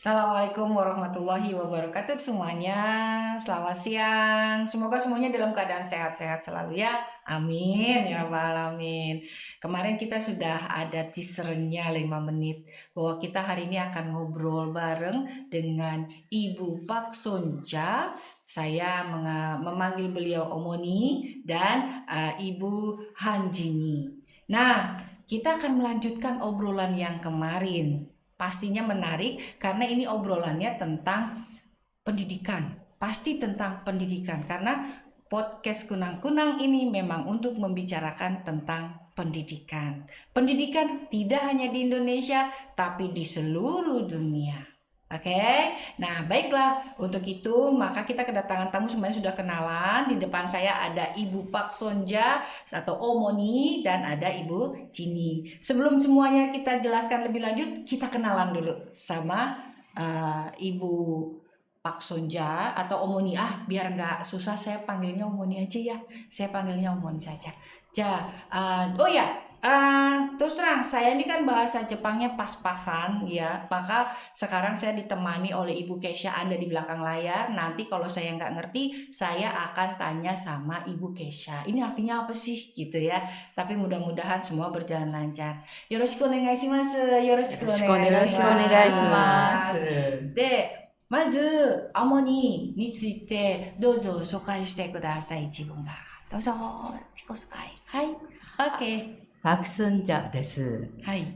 Assalamualaikum warahmatullahi wabarakatuh semuanya. Selamat siang. Semoga semuanya dalam keadaan sehat-sehat selalu ya. Amin ya rabbal alamin. Kemarin kita sudah ada teasernya 5 menit bahwa kita hari ini akan ngobrol bareng dengan Ibu Pak Sonja. Saya memanggil beliau Omoni dan Ibu Hanjini. Nah, kita akan melanjutkan obrolan yang kemarin. Pastinya menarik karena ini obrolannya tentang pendidikan. Pasti tentang pendidikan karena podcast Kunang-Kunang ini memang untuk membicarakan tentang pendidikan. Pendidikan tidak hanya di Indonesia tapi di seluruh dunia. Oke, nah baiklah untuk itu maka kita kedatangan tamu semuanya sudah kenalan. Di depan saya ada Ibu Pak Sonja atau Omoni dan ada Ibu Cini. Sebelum semuanya kita jelaskan lebih lanjut, kita kenalan dulu sama Ibu Pak Sonja atau Omoni. Biar nggak susah saya panggilnya Omoni aja ya. Saya panggilnya Omoni saja. Oh ya, terus terang saya ini kan bahasa Jepangnya pas-pasan ya. Maka sekarang saya ditemani oleh Ibu Kesha ada di belakang layar. Nanti kalau saya nggak ngerti, saya akan tanya sama Ibu Kesha. Ini artinya apa sih gitu ya. Tapi mudah-mudahan semua berjalan lancar. Yoroshiku onegai shimasu. Yoroshiku onegai よろしくお願いしま shimasu. す。で、まず、主についてどうぞ紹介してください、自分が。どうぞ、自己紹介。はい。OK。パクスンジャです。はい。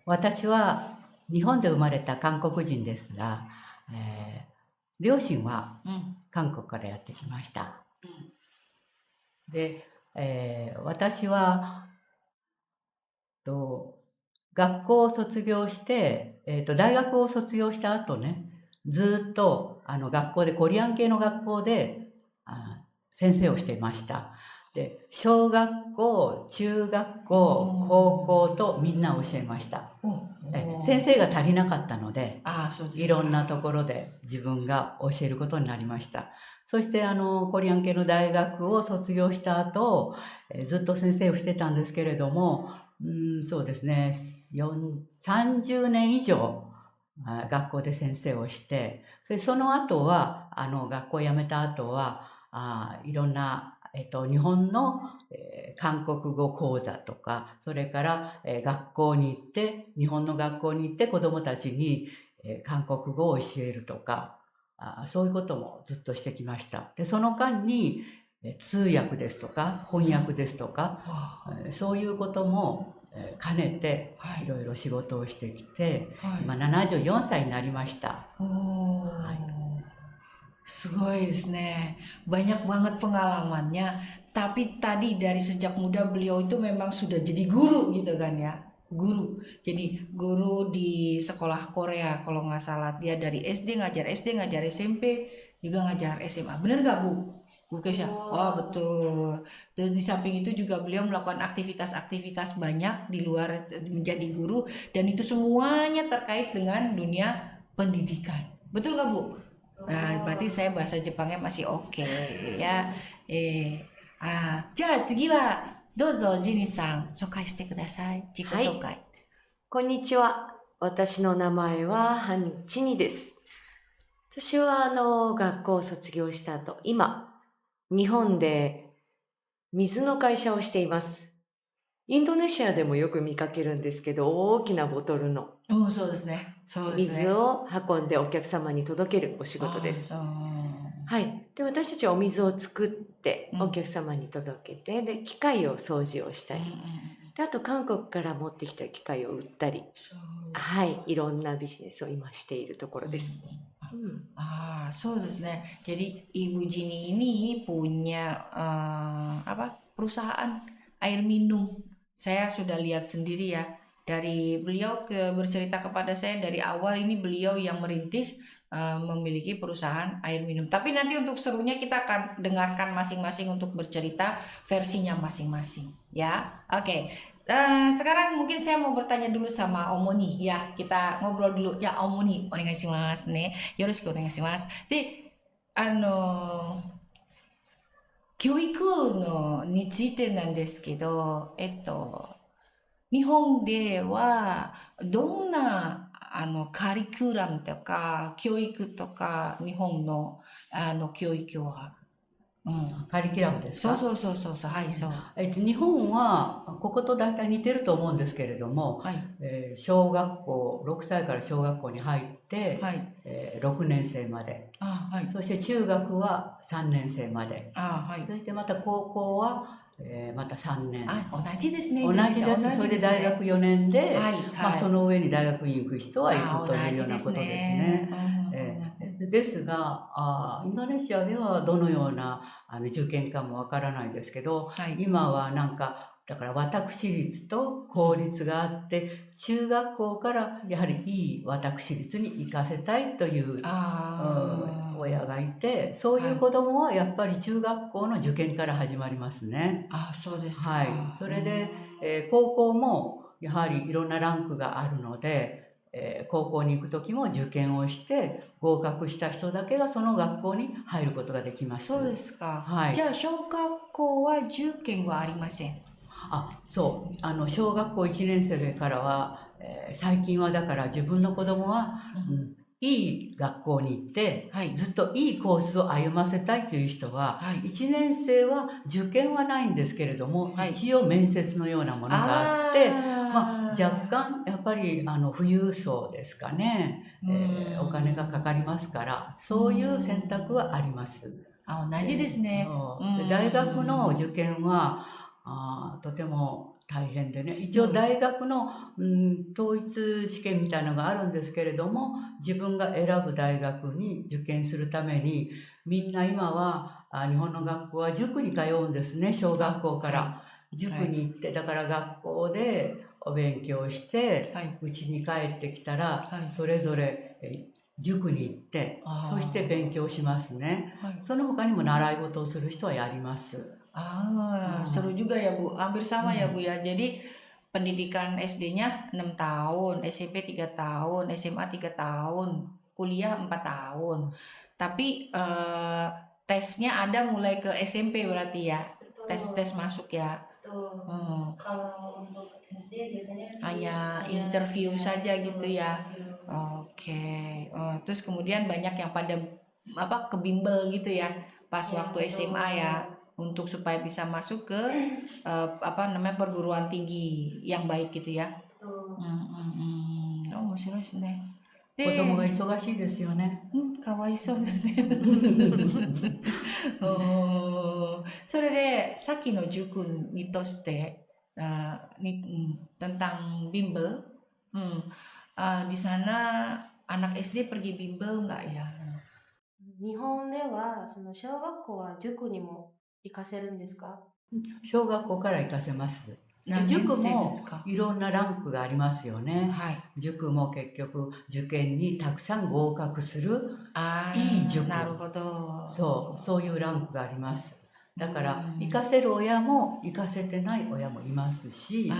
私は日本で生まれた韓国人ですが、両親は韓国からやってきました。で、私は学校を卒業して、大学を卒業した後ね、ずっと学校でコリアン系の学校で先生をしていました。で、小学校、中学校、高校とみんな教えました。先生が足りなかったので、いろんなところで自分が教えることになりました。そしてコリアン系の大学を卒業した後、ずっと先生をしてたんですけれども、そうですね、30年以上学校で先生をして、その後は学校を辞めた後はいろんな日本の韓国語講座とか、それから学校に行って、日本の学校に行って子どもたちに韓国語を教えるとか、そういうこともずっとしてきました。で、その間に通訳ですとか翻訳ですとか、そういうことも兼ねていろいろ仕事をしてきて、今74歳になりました。Sugoi desu ne. Banyak banget pengalamannya. Tapi tadi dari sejak muda beliau itu memang sudah jadi guru gitu kan ya. Guru. Jadi guru di sekolah Korea kalau nggak salah. Dia dari SD, ngajar SMP, juga ngajar SMA. Bener nggak Bu? Bu Kesha? Oh betul. Terus di samping itu juga beliau melakukan aktivitas-aktivitas banyak di luar menjadi guru. Dan itu semuanya terkait dengan dunia pendidikan. Betul nggak Bu? Nah, berarti saya bahasa Jepangnya masih oke ya. じゃあ次はどうぞジニーさん紹介してください。自己紹介。こんにちは。私の名前はハンチニです。私は学校を卒業した後、今、日本で水の会社をしています。インドネシアでもよく見かけるんですけど、大きなボトルのそうですね。そうですね。水を運んでお客様に届けるお仕事です。はい。で、私たちはお水を作ってお客様に届けて、で、機械を掃除をしたり、で、あと韓国から持ってきた機械を売ったり、はい、いろんなビジネスを今しているところです。そうですね. Jadi Ibu Jini ini punya perusahaan air minum. Saya sudah lihat sendiri ya. Dari beliau bercerita kepada saya dari awal ini beliau yang merintis memiliki perusahaan air minum. Tapi nanti untuk serunya kita akan dengarkan masing-masing untuk bercerita versinya masing-masing. Ya, oke. Sekarang mungkin saya mau bertanya dulu sama Omoni ya. Kita ngobrol dulu ya Omoni. Onegaishimasu ne. Yoroshiku onegaishimasu. De, 教育のについてなんですけど、日本ではどんなカリキュラムとか、教育とか、日本の、教育は。カリキュラムですか？そう、はい、そう。日本はここと大体似てると思うんですけれども、はい、小学校、6歳から小学校に入って、はい。 6年生まで、はい。そして中学は3年生まで、はい。そしてまた高校は、また3年。同じですね。同じです。それで大学4年で、はい、まあその上に大学院行く人は行くというような同じことですね。ですが、インドネシアではどのような受験かもわからないですけど、はい。今はなんか、だから私立と公立があって、中学校からやはりいい私立に行かせたいという親がいて、そういう子供はやっぱり中学校の受験から始まりますね。そうですか。はい。それで、高校もやはりいろんなランクがあるので、高校に行く時も受験をして合格した人だけがその学校に入ることができます。そうですか。はい。じゃあ小学校は受験はありません。そう。小学校1年生からは、最近はだから自分の子供は、いい学校に行って、ずっといいコースを歩ませたいという人は、1年生は受験はないんですけれども、一応面接のようなものがあって、若干やっぱり富裕層ですかね、お金がかかりますから、そういう選択はあります。同じですね。大学の受験はとても大変でね、一応大学の、統一試験みたいなのがあるんですけれども、自分が選ぶ大学に受験するために、みんな今は日本の学校は塾に通うんですね、小学校から。塾に行って、だから学校でお勉強して、家に帰ってきたら、それぞれ塾に行って、そして勉強しますね。その他にも習い事をする人はやります。Seru juga ya Bu, hampir sama ya Bu ya. Jadi pendidikan SD-nya 6 tahun, SMP 3 tahun, SMA 3 tahun, kuliah 4 tahun. Tapi tesnya ada mulai ke SMP berarti ya. Tes masuk ya. Kalau untuk SD biasanya hanya interview saja gitu ya. Oke. Terus kemudian banyak yang pada ke bimbel gitu ya pas waktu SMA ya, untuk supaya bisa masuk ke perguruan tinggi yang baik gitu ya. 面白いですね。子供が忙しいですよね。かわいそうですね。それでさっきの塾にとして、tentang bimbel, di sana anak SD pergi bimbel nggak ya? 日本ではその小学校は塾にも行かせるんですか？小学校から行かせます。塾もいろんなランクがありますよね。塾も結局受験にたくさん合格するいい塾。なるほど。そういうランクがあります。だから行かせる親も行かせてない親もいますし、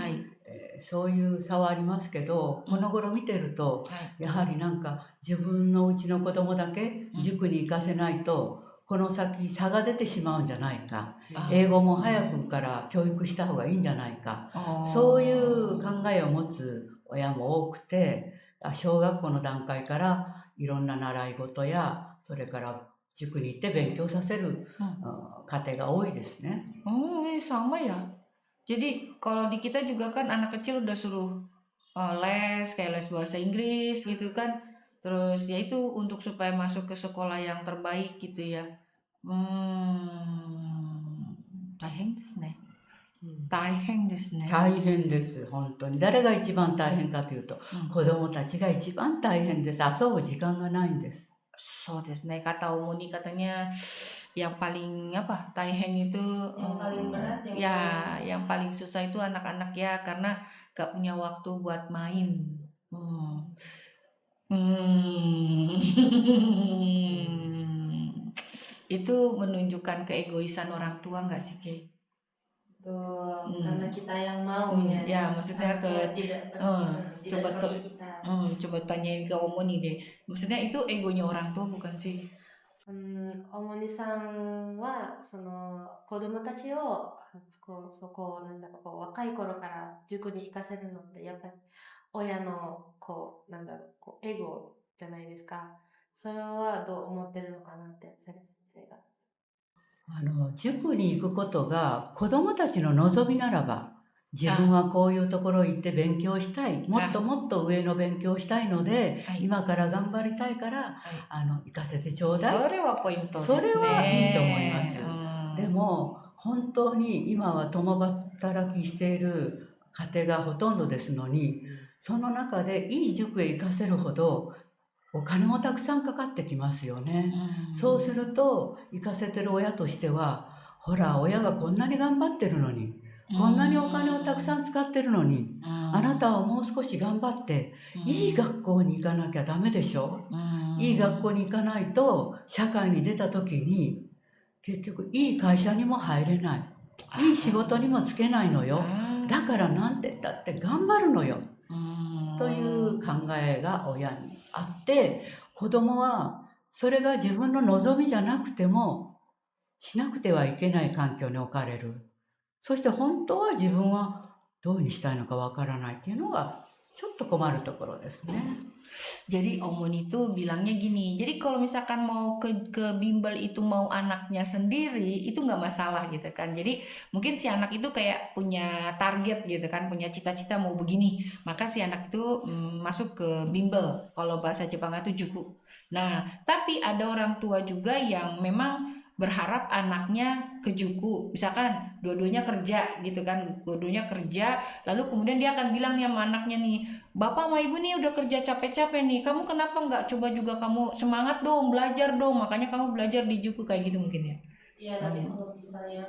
そういう差はありますけど、この頃見てると、やはりなんか自分のうちの子供だけ塾に行かせないと、この先差が出てしまうんじゃないか、英語も早くから教育した方がいいんじゃないか、そういう考えを持つ親も多くて、小学校の段階からいろんな習い事や、それから塾に行って勉強させる家庭が多いですね。sama ya. Jadi kalau di kita juga kan anak kecil udah suruh les, kayak les bahasa Inggris gitu kan. Terus ya itu untuk supaya masuk ke sekolah yang terbaik gitu ya. 大変ですね。大変ですね。大変です、本当に。誰が一番大変かというと、子供たちが一番大変です。遊ぶ時間がないんです。そうですね。Kata Omoni katanya yang paling taihen itu yang paling berat, yang paling susah itu anak-anak ya, karena gak punya waktu buat main. Itu menunjukkan keegoisan orang tua nggak sih, Kay? Betul, karena kita yang mau ya. Ya, maksudnya kita. Coba tanyain ke Omoni deh. Maksudnya itu egonya orang tua bukan sih? おもにさんはその子供たちをそこをなんだろう、若い頃から塾に行かせるのってやっぱり親のエゴじゃないですか。それはどう思ってるのかなって、フェレ先生が。塾に行くことが子供たちの望みならば、自分はこういうところ行って勉強したい、もっともっと上の勉強したいので、はい今から頑張りたいから、行かせてちょうだい。それはポイントですね。それはいいと思います。うんでも、本当に今は共働きしている家庭がほとんどですのに、その中でいい塾へ行かせるほど、お金もたくさんかかってきますよね。そうすると、行かせてる親としては、ほら、親がこんなに頑張ってるのに、こんなにお金をたくさん使ってるのに、あなたはもう少し頑張って、いい学校に行かなきゃダメでしょ。いい学校に行かないと、社会に出た時に、結局いい会社にも入れない。いい仕事にもつけないのよ。だからなんて言ったって頑張るのよ。という考えが親にあって、子供はそれが自分の望みじゃなくてもしなくてはいけない環境に置かれる。そして本当は自分はどういうふうにしたいのかわからないっていうのがちょっと困るところですね。Jadi Omoni itu bilangnya gini, jadi kalau misalkan mau ke bimbel itu mau anaknya sendiri, itu nggak masalah gitu kan. Jadi mungkin si anak itu kayak punya target gitu kan, punya cita-cita mau begini. Maka si anak itu masuk ke bimbel, kalau bahasa Jepang itu juku. Nah, tapi ada orang tua juga yang memang berharap anaknya ke juku. Misalkan dua-duanya kerja gitu kan, dua-duanya kerja, lalu kemudian dia akan bilang nih sama anaknya nih, Bapak sama Ibu nih udah kerja capek-capek nih, kamu kenapa nggak coba juga kamu semangat dong, belajar dong, makanya kamu belajar di Juku kayak gitu mungkin ya? Iya, tapi kalau misalnya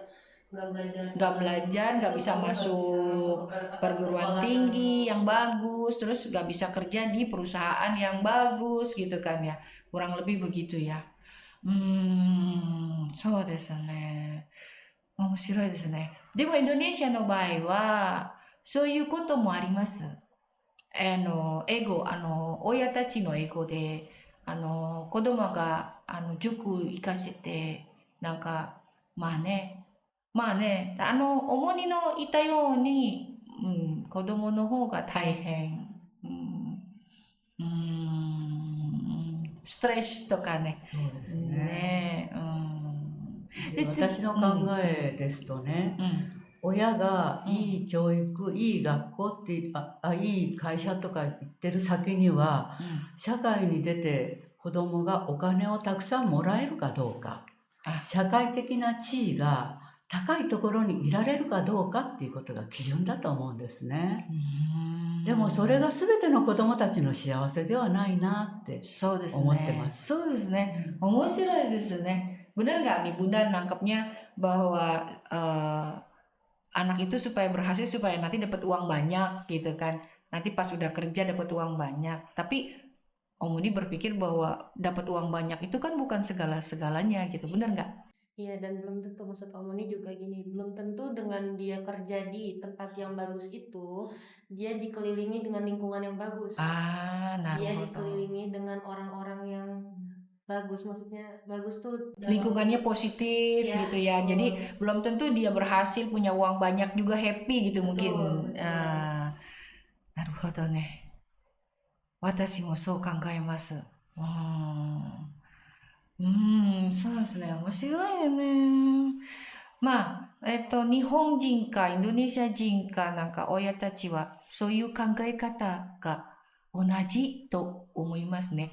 Nggak belajar, nggak bisa masuk perguruan tinggi yang bagus, terus nggak bisa kerja di perusahaan yang bagus gitu kan ya, kurang lebih begitu ya. そうですね。面白いですね。でもインドネシアの場合は、そういうこともあります。親たちの英語で、子供が、塾行かせて、なんか、主にの言ったように、子供の方が大変。ストレスとかね。そうですね。ねで私の考えですとね、親がいい教育、いい学校っていい会社とか行ってる先には、社会に出て子供がお金をたくさんもらえるかどうか、社会的な地位が高いところにいられるかどうかっていうことが基準だと思うんですね。でもそれが全ての子供たちの幸せではないなって思ってます。そうですね。面白いですね。Benar nggak nih Bunda nangkepnya bahwa anak itu supaya berhasil supaya nanti dapat uang banyak gitu kan. Nanti pas udah kerja dapat uang banyak. Tapi Omudi berpikir bahwa dapat uang banyak itu kan bukan segala-segalanya gitu. Benar nggak? Iya, dan belum tentu, maksud Omoni juga gini, belum tentu dengan dia kerja di tempat yang bagus itu, dia dikelilingi dengan lingkungan yang bagus. Dia dikelilingi dengan orang-orang yang bagus, maksudnya bagus tuh lingkungannya positif gitu ya. Jadi belum tentu dia berhasil punya uang banyak juga happy gitu mungkin. Naruhodo ne. Watashi mo sou kangaemasu. そうですね。面白いよね。日本人かインドネシア人かなんか親たちはそういう考え方が同じと思いますね。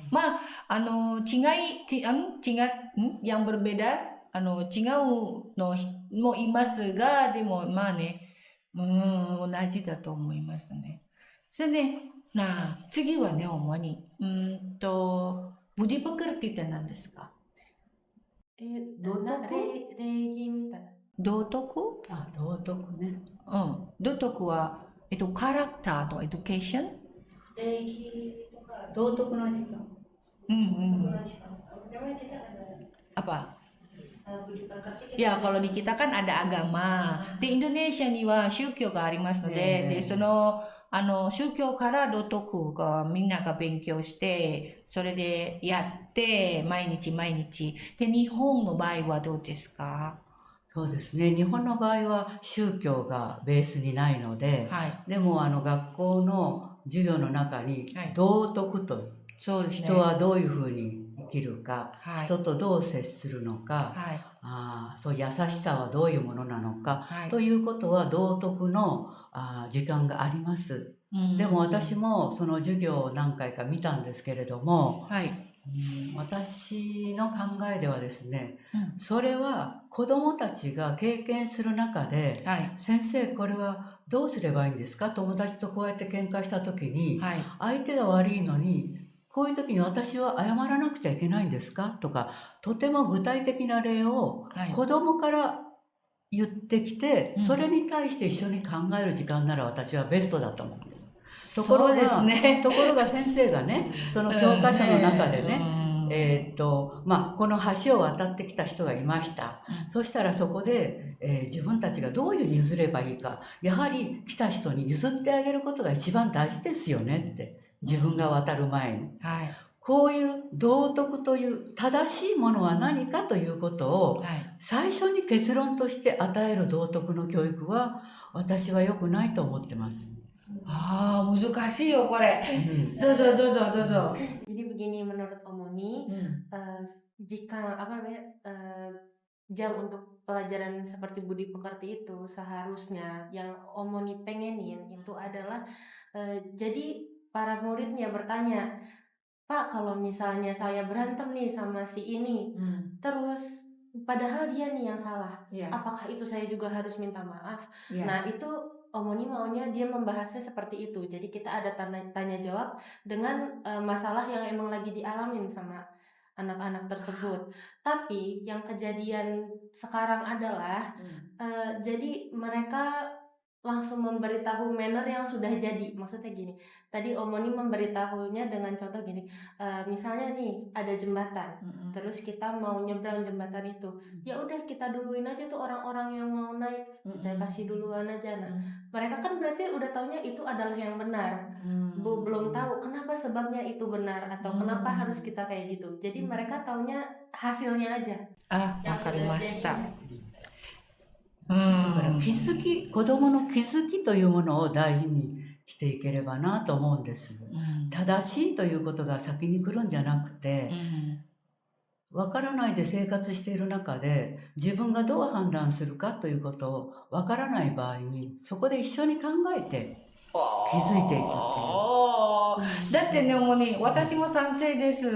yang berbeda, 違うのもいますが、でも同じだと思いますね。それで、次はね、主に、Budi pekertiって何ですか？礼儀みたいな。道徳？道徳ね。道徳は、カラクターとエデュケーション？礼儀とか。道徳の時間。Apa? Ya, kalau di kita kan ada agama. Di Indonesia には宗教がありますので、で、その、宗教から道徳がみんなが勉強して、それでやって、毎日毎日。で、日本の場合はどうですか？そうですね。日本の場合は宗教がベースにないので、はい。でも学校の授業の中にはい。道徳という、そうです人ね。はどういうふうに生きるか、はい。人とどう接するのか、はい。そう優しさはどういうものなのか、はい。ということは道徳の時間があります。でも私もその授業を何回か見たんですけれども、はい。私の考えではですね、うん。それは子どもたちが経験する中で、はい。先生これはどうすればいいんですか？友達とこうやって喧嘩した時に、はい。相手が悪いのに、こういう時に私は謝らなくちゃいけないんですか？とか、とても具体的な例をはい。子供から言ってきて、うん。それに対して一緒に考える時間なら私はベストだと思うんです。とこそうですろが、ね。ところが先生がね、その教科書の中でね、この橋を渡ってきた人がいました。そしたらそこで、自分たちがどういう譲ればいいか、やはり来た人に譲ってあげることが一番大事ですよねって、自分が渡る前に。はい。こういう道徳という正しいものは何かということを最初に結論として与える道徳の教育は私は良くないと思ってます。難しいよこれ。どうぞどうぞどうぞ。Jadi begini menurut Omoni, jika jam untuk pelajaran seperti budi pekerti itu seharusnya yang Omoni pengenin itu adalah jadi para muridnya bertanya, Pak, kalau misalnya saya berantem nih sama si ini, terus padahal dia nih yang salah, apakah itu saya juga harus minta maaf? Nah, itu Omoni maunya dia membahasnya seperti itu. Jadi kita ada tanya jawab dengan masalah yang emang lagi dialamin sama anak-anak tersebut. Tapi yang kejadian sekarang adalah jadi mereka langsung memberitahu manner yang sudah jadi. Maksudnya gini, tadi Omoni memberitahunya dengan contoh gini, misalnya nih ada jembatan, terus kita mau nyebrang jembatan itu, ya udah kita duluin aja tuh orang-orang yang mau naik, kita kasih duluan aja. Nah, mereka kan berarti udah taunya itu adalah yang benar, belum tahu kenapa sebabnya itu benar atau kenapa harus kita kayak gitu. Jadi mereka taunya hasilnya aja. わかりました。だから子供の気づきというものを大事にしていければなと思うんです。正しいということが先に来るんじゃなくて、わからないで生活している中で自分がどう判断するかということをわからない場合にそこで一緒に考えて気づいていくっていう。だってね、私も賛成です。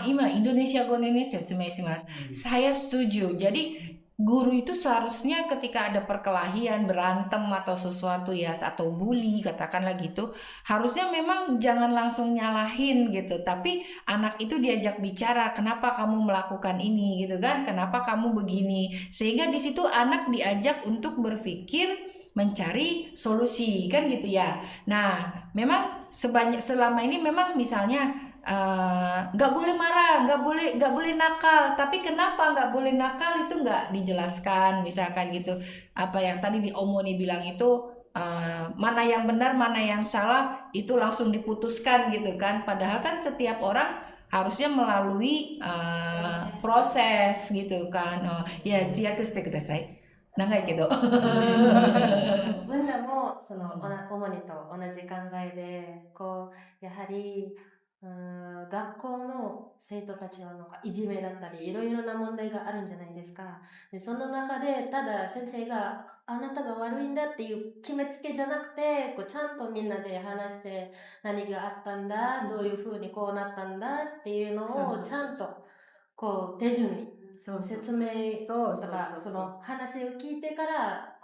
今インドネシア語でね説明します。Saya setuju. Jadi guru itu seharusnya ketika ada perkelahian, berantem atau sesuatu ya, atau bully katakanlah gitu, harusnya memang jangan langsung nyalahin gitu, tapi anak itu diajak bicara, kenapa kamu melakukan ini gitu kan, kenapa kamu begini, sehingga di situ anak diajak untuk berpikir, mencari solusi kan gitu ya. Nah, memang selama ini memang misalnya nggak boleh marah, nggak boleh nakal. Tapi kenapa nggak boleh nakal itu nggak dijelaskan, misalkan gitu. Apa yang tadi di Omoni bilang itu mana yang benar, mana yang salah itu langsung diputuskan gitu kan. Padahal kan setiap orang harusnya melalui proses gitu kan. Ya, ziyaku shite kudasai. 長いけど。文化もその主にと同じ考えで、やはり学校の生徒たちのいじめだったりいろいろな問題があるんじゃないですか。でその中でただ先生があなたが悪いんだっていう決めつけじゃなくて、ちゃんとみんなで話して何があったんだ、どういうふうにこうなったんだっていうのをちゃんと手順に説明とかその話を聞いてから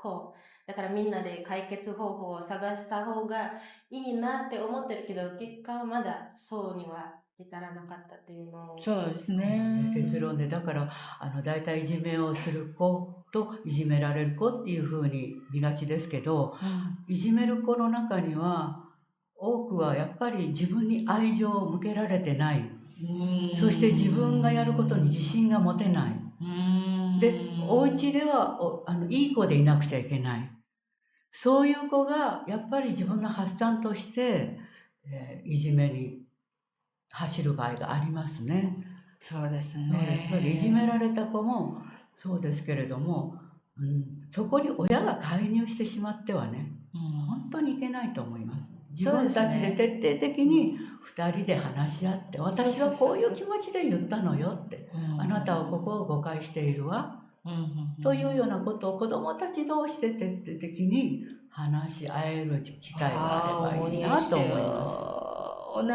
だからみんなで解決方法を探した方がいいなって思ってるけど、結果はまだそうには至らなかったっていうのを。そうですね。結論でだからだいたいいじめをする子といじめられる子っていう風に見がちですけど、いじめる子の中には多くはやっぱり自分に愛情を向けられてない。そして自分がやることに自信が持てない。で、お家ではいい子でいなくちゃいけない。そういう子がやっぱり自分の発散として、いじめに走る場合がありますね。そうですね。いじめられた子もそうですけれども、そこに親が介入してしまってはね、本当にいけないと思います。自分たちで徹底的に2人で話し合って、私はこういう気持ちで言ったのよって、あなたはここを誤解しているわ、というようなことを子どもたち同士で徹底的に話し合える機会があればいいなと思います。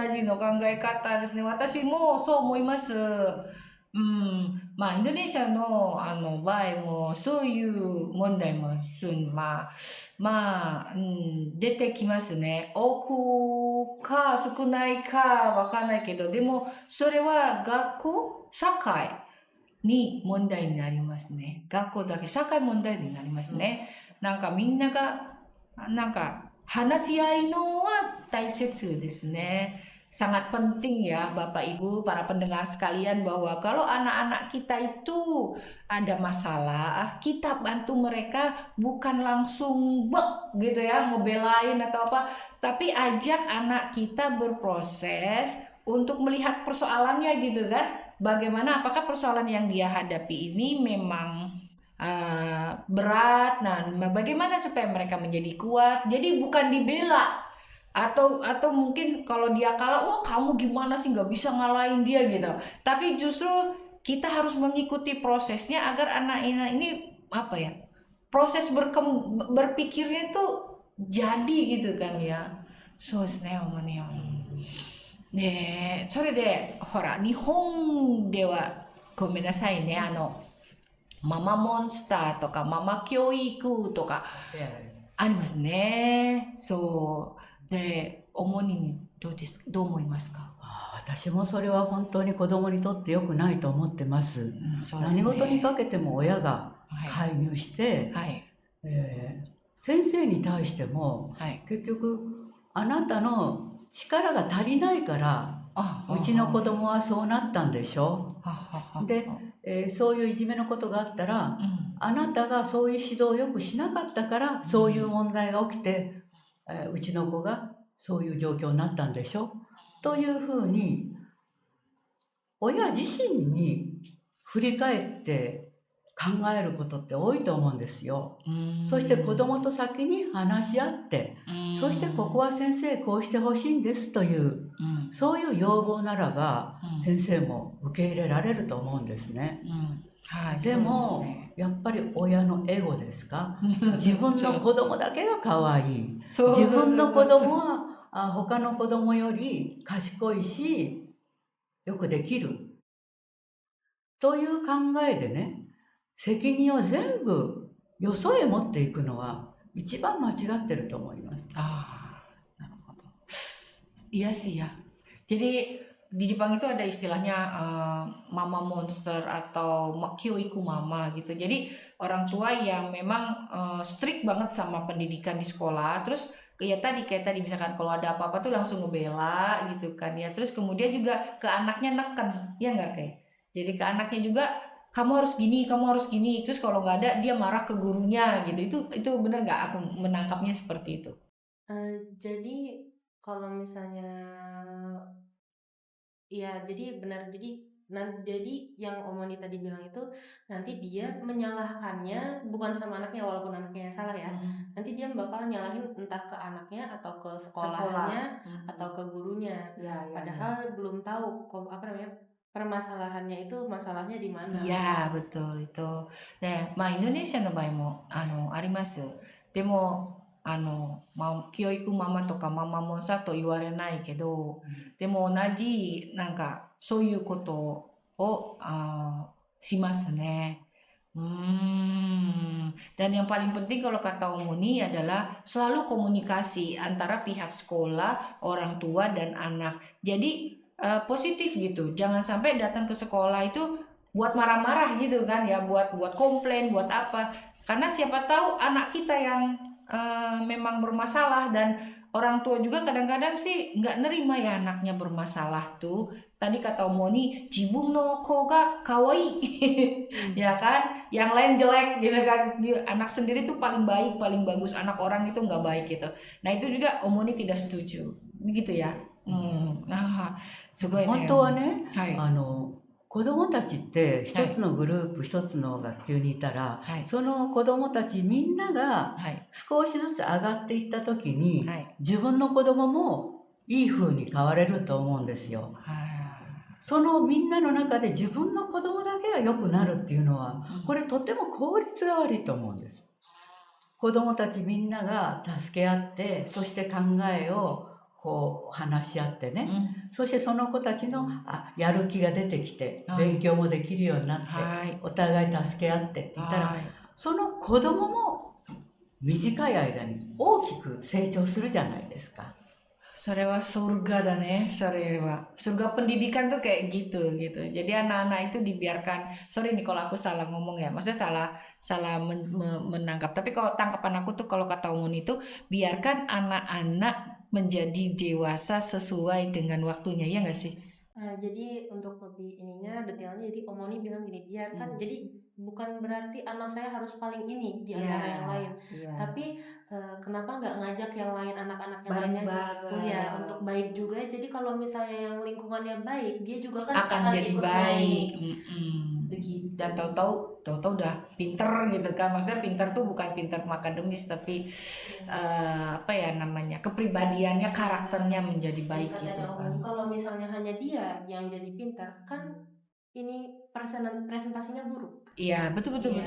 同じの考え方ですね。私もそう思います。インドネシアの場合もそういう問題も出てきますね。多くか少ないかわかんないけど、でもそれは学校、社会に問題になりますね。学校だけ社会問題になりますね。なんかみんなが話し合いのは大切ですね. Sangat penting ya Bapak Ibu para pendengar sekalian bahwa kalau anak-anak kita itu ada masalah, kita bantu mereka bukan langsung gitu ya ngebelain atau apa, tapi ajak anak kita berproses untuk melihat persoalannya gitu kan. Bagaimana apakah persoalan yang dia hadapi ini memang berat, nah bagaimana supaya mereka menjadi kuat, jadi bukan dibela atau mungkin kalau dia kalah, wah kamu gimana sih nggak bisa ngalahin dia gitu, tapi justru kita harus mengikuti prosesnya agar anak-anak ini proses berpikirnya tuh jadi gitu kan ya.そうですね、主に。で、それでほら日本ではごめんなさいね、ママモンスターとかママ教育とかありますね。そうで、主にどう思いますか？私もそれは本当に子供にとって良くないと思ってます。何事にかけても親が介入して、先生に対しても、結局あなたの力が足りないからうちの子供はそうなったんでしょ。で、そういういじめのことがあったら、あなたがそういう指導をよくしなかったからそういう問題が起きて、うちの子がそういう状況になったんでしょというふうに親自身に振り返って考えることって多いと思うんですよ。そして子供と先に話し合って、そしてここは先生こうしてほしいんですという、そういう要望ならば、先生も受け入れられると思うんですね。でもやっぱり親のエゴですか、自分の子供だけが可愛い、自分の子供は他の子供より賢いしよくできるという考えでね、責任を全部よそへ持っていくのは一番間違ってると思います。Iya sih ya. Jadi di Jepang itu ada istilahnya mama monster atau kyoiku mama gitu. Jadi orang tua yang memang strict banget sama pendidikan di sekolah. Terus kayak tadi misalkan kalau ada apa-apa tuh langsung ngebela gitu kan ya. Terus kemudian juga ke anaknya neken, ya nggak kayak. Jadi ke anaknya juga kamu harus gini. Terus kalau nggak ada dia marah ke gurunya gitu. Itu benar nggak aku menangkapnya seperti itu? Jadi kalau misalnya ya jadi benar, jadi yang Omoni tadi bilang itu nanti dia menyalahkannya bukan sama anaknya walaupun anaknya yang salah ya. Nanti dia bakal nyalahin entah ke anaknya atau ke sekolahnya atau ke gurunya. Padahal belum tahu permasalahannya itu masalahnya di mana. いやー、betul itu. ね、インドネシアの場合もあります。でも教育ママとかママモンさと言われないけど、でも同じなんかそういうことをしますね。Dan yang paling penting kalau kata Omuni adalah selalu komunikasi antara pihak sekolah, orang tua dan anak. Jadi positif gitu. Jangan sampai datang ke sekolah itu buat marah-marah gitu kan ya, buat komplain, buat apa. Karena siapa tahu anak kita yang memang bermasalah, dan orang tua juga kadang-kadang sih nggak nerima ya anaknya bermasalah tuh. Tadi kata Omoni, jibung no koga kawaii, ya kan? Yang lain jelek gitu kan. Anak sendiri tuh paling baik, paling bagus. Anak orang itu nggak baik gitu. Nah itu juga Omoni tidak setuju, gitu ya. 本当はね、子どもたちって一つのグループ、一つの学級にいたら、はい。その子どもたちみんながはい。少しずつ上がっていった時に、はい。自分の子供もいい風に変われると思うんですよ。はい。そのみんなの中で自分の子供だけが良くなるっていうのは、うんこれとても効率が悪いと思うんです。子供たちみんなが助け合って、そして考えをこう話し合ってね、そしてその子たちのやる気が出てきて、はい勉強もできるようになって、はいお互い助け合ってって言ったら、はい。その子供も短い間に大きく成長するじゃないですか。Surga dah nih, surga pendidikan tuh kayak gitu. Jadi anak-anak itu dibiarkan, sorry nih kalau aku salah ngomong ya, maksudnya salah menangkap. Tapi kalau tangkapan aku tuh kalau kata Umun itu biarkan anak-anak menjadi dewasa sesuai dengan waktunya, ya nggak sih? Jadi untuk lebih ininya detailnya, jadi Omoni bilang gini, biarkan, jadi bukan berarti anak saya harus paling ini di antara yang lain, tapi kenapa nggak ngajak yang lain, anak-anak yang lainnya, oh ya, untuk baik juga. Jadi kalau misalnya yang lingkungannya baik, dia juga kan akan jadi ikut baik. begitu. Dan tahu-tahu udah pinter gitu kan, maksudnya pinter tuh bukan pinter akademis tapi apa ya namanya, kepribadiannya, karakternya menjadi baik Dan gitu katanya kan. Omoni, kalau misalnya hanya dia yang jadi pintar, kan ini presentasinya buruk. Iya, betul. Mungkin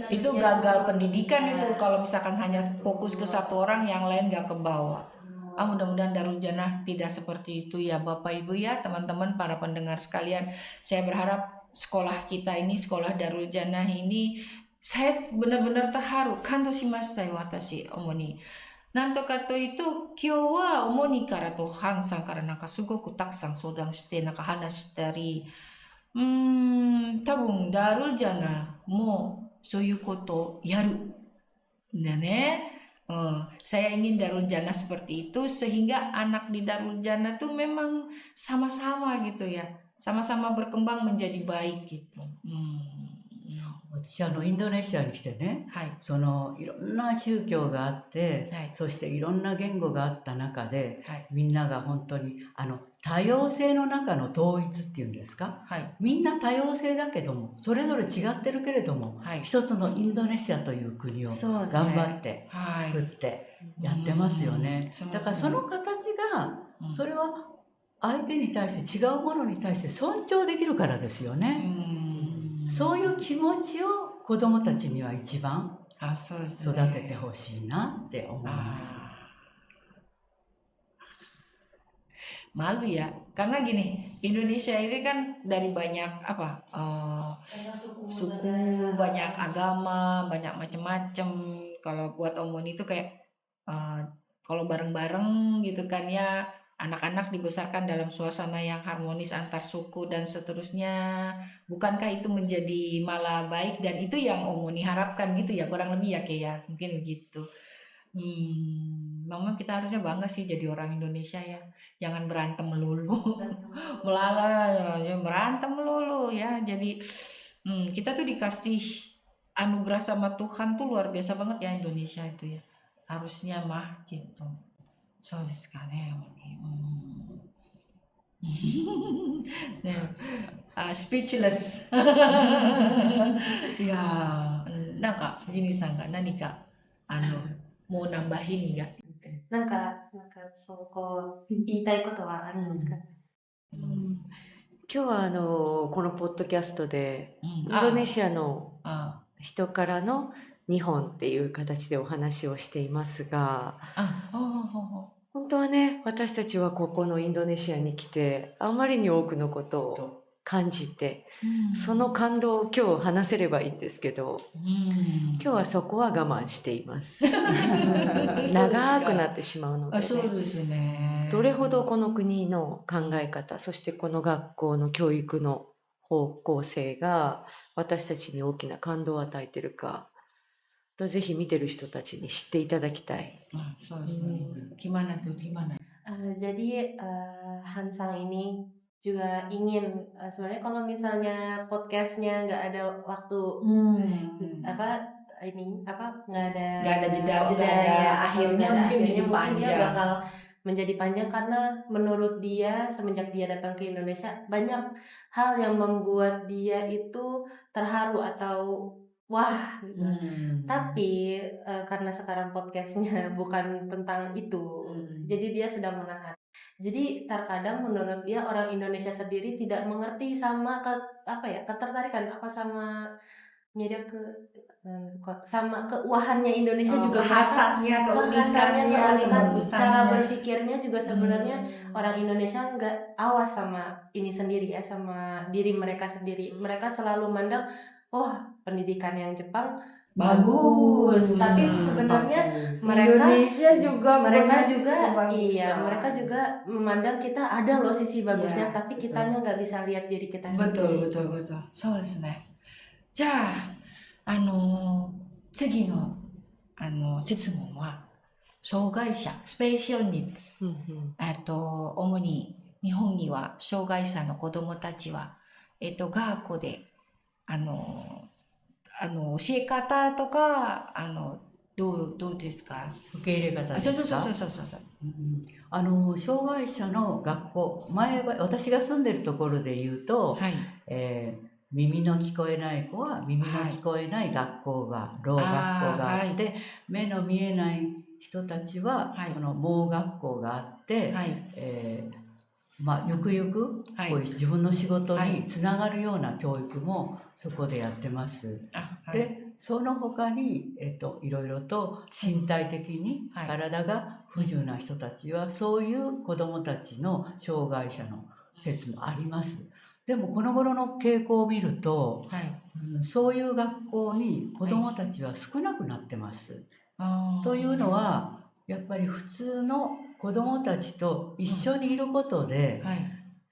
ada Itu dia gagal yang- pendidikan Iya. itu kalau misalkan hanya fokus ke satu orang, yang lain gak ke bawah. Mudah-mudahan Darul Jannah tidak seperti itu ya Bapak Ibu ya, teman-teman para pendengar sekalian. Saya berharap sekolah kita ini, sekolah Darul Jannah ini, saya benar-benar terharu. Kanto shimashita watashi omoni. Nanto kato itu kyou wa omoni kara Tuhan san kara nanka sugoku takusan soudang shite nanka hanashi dari 多分ダルジャナもそういうことをやるんだね. Saya ingin Darul Jannah seperti itu sehingga anak di Darul Jannah tuh memang sama-sama gitu ya, sama-sama berkembang menjadi baik gitu. 私インドネシアに来てね、はい。そのいろんな宗教があって、はい。そしていろんな言語があった中で、はい。みんなが本当に多様性の中の統一っていうんですか、はい。みんな多様性だけどもそれぞれ違ってるけれども、はい。一つのインドネシアという国を頑張って作ってやってますよね。だからその形が、それは相手に対して違うものに対して尊重できるからですよね。そういう気持ちを子どもたちには一番育ててほしいなって思います。Malu ya, karena gini, Indonesia ini kan dari banyak suku, banyak agama, banyak macam-macam. Kalau buat Omon itu kayak kalau bareng-bareng gitu kan ya, anak-anak dibesarkan dalam suasana yang harmonis antar suku dan seterusnya. Bukankah itu menjadi malah baik, dan itu yang Omoni harapkan gitu ya, kurang lebih ya kayak mungkin begitu. Memang kita harusnya bangga sih jadi orang Indonesia ya. Jangan berantem melulu. Melala ya, berantem melulu ya. Jadi kita tuh dikasih anugerah sama Tuhan tuh luar biasa banget ya Indonesia itu ya. Harusnya mah gitu. So sekali speechless. いやー、なんかジニーさんが何かもうnambahin nggak? なんかそうこう言いたいことはあるんですか？今日はこのポッドキャストでインドネシアの人からの日本っていう形でお話をしていますが、本当はね、私たちはここのインドネシアに来てあまりに多くのことを感じて、その感動を今日話せればいいんですけど、今日はそこは我慢しています。長くなってしまうのでね。そうですね。どれほどこの国の考え方、そしてこの学校の教育の方向性が私たちに大きな感動を与えているか、ぜひ見てる人たちに知っていただきたい。そうですね。Gimana tuh, gimana? Jadi Hansang ini juga ingin sebenarnya kalau misalnya podcastnya nggak ada waktu nggak ada jeda ya, akhirnya mungkin dia dia bakal menjadi panjang karena menurut dia semenjak dia datang ke Indonesia banyak hal yang membuat dia itu terharu atau wah gitu. Tapi karena sekarang podcastnya bukan tentang itu, jadi dia sedang menahan. Jadi terkadang menurut dia orang Indonesia sendiri tidak mengerti sama ketertarikan apa sama mirip ke sama keuahannya Indonesia juga kekhasannya, kekhasannya, keunikannya, keunikan cara kebagusannya. berpikirnya juga sebenarnya orang Indonesia nggak awas sama ini sendiri ya, sama diri mereka sendiri. Mereka selalu mandang, oh pendidikan yang Jepang bagus, tapi sebenarnya mereka juga memandang kita ada loh sisi bagusnya, tapi kitanya nggak bisa lihat diri kita sendiri. Betul. そうですね。じゃあ、次の、質問は、障害者、スペシャルニーズ。主に日本には障害者の子どもたちは、学校で、教え方とか、どうですか？受け入れ方ですか？そう。障害者の学校、私が住んでるところで言うと、はい。耳の聞こえない子は耳の聞こえない学校が、ろう学校があって、目の見えない人たちは、その盲学校があって、ゆくゆくこういう自分の仕事につながるような教育もそこでやってます。で、その他に、いろいろと身体的に体が不自由な人たちは、そういう子どもたちの障害者の施設もあります。でもこの頃の傾向を見ると、そういう学校に子どもたちは少なくなってます。というのはやっぱり普通の子どもたちと一緒にいることで、